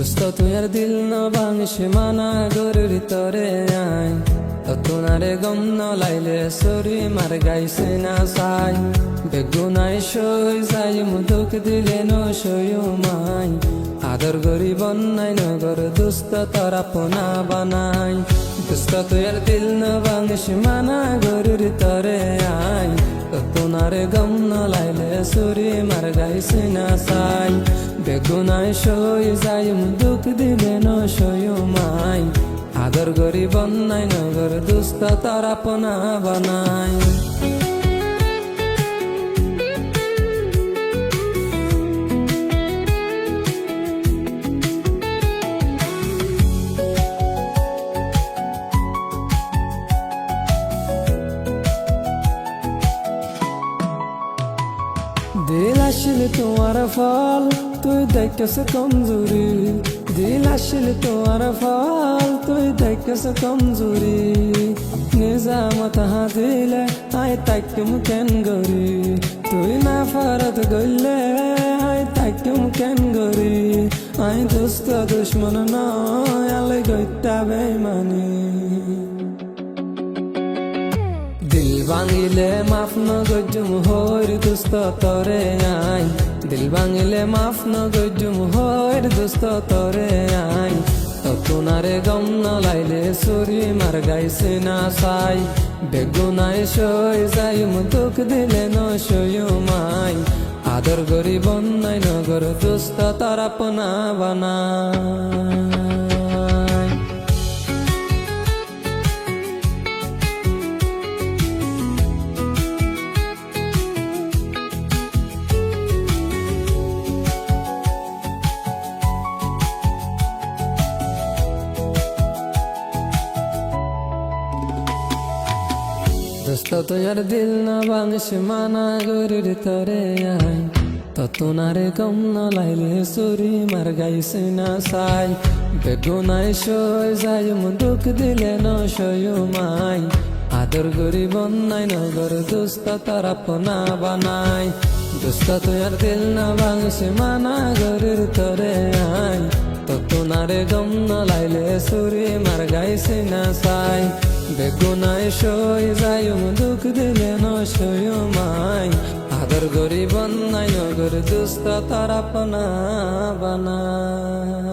দুস্ত তুই আর দিল ন ভাঙিস মানা গরুর তরে আই তোমারে গম ন লাইলে সরি মার গাইছে না সাই বেগুনাই সই যাই মুদুক দিলে ন সয়ু মাই আদর গরি বন্যাই নগর দুস্ত তরা পোনা বানাই দুস্ত তুই আর দিল ন ভাঙিস মানা গরুর তরে আই তোমারে গম ন লাইলে সরি মার গাইছে না সাই বেগুনাই সই যাই মুদুক দিলে ন সয়ু মাই আদর গরি বন্যাই নগর দুস্ত তারা পোনা বানাই দিল আসলে তোমার ফল তুই দেখছ কমজোরি দিল আসলে তোমার ফল তুই দেখছ কমজোরি নিজামত দিলে আই তাকুম কেন গরি তুই না ফরত গইলে আই তাকুম কেন গরি আই দুস্ত দুশ্মন নয় আলে গইতা বেমানি দিল ভাঙিলে মাফ ন গজুম হইর দুস্ত তরে আই দিল ভাঙিলে মাফ ন গজুম হইর দুস্ত তরে আই তোমারে গম ন লাইলে সরি মার গাইছে না সাই বেগুনাই সই যাই মুদুক দিলে ন সয়ু মাই আদর গরি বন্যাই নগর দুস্ত তারা পোনা বানাই দোস্ত তোর দিল না ভাঙিস মানা গরুর তরে আই তোমারে গম ন লাইলে সরি মার গাইছে না সাই বেগুনাই সই যাই মুদুক দিলে ন সয়ু মাই আদর গরি বন্যাই নগর দুস্ত তারা পোনা বানাই দোস্ত তোর দিল না ভাঙিস মানা গরুর তরে আই তোমারে গম ন লাইলে সরি মার গাইছে না সাই বেগুনাই সই যাই মুদুক দিলে ন সয়ু মাই আদর গরি বন্যাই নগর দুস্ত তারা পোনা বানাই।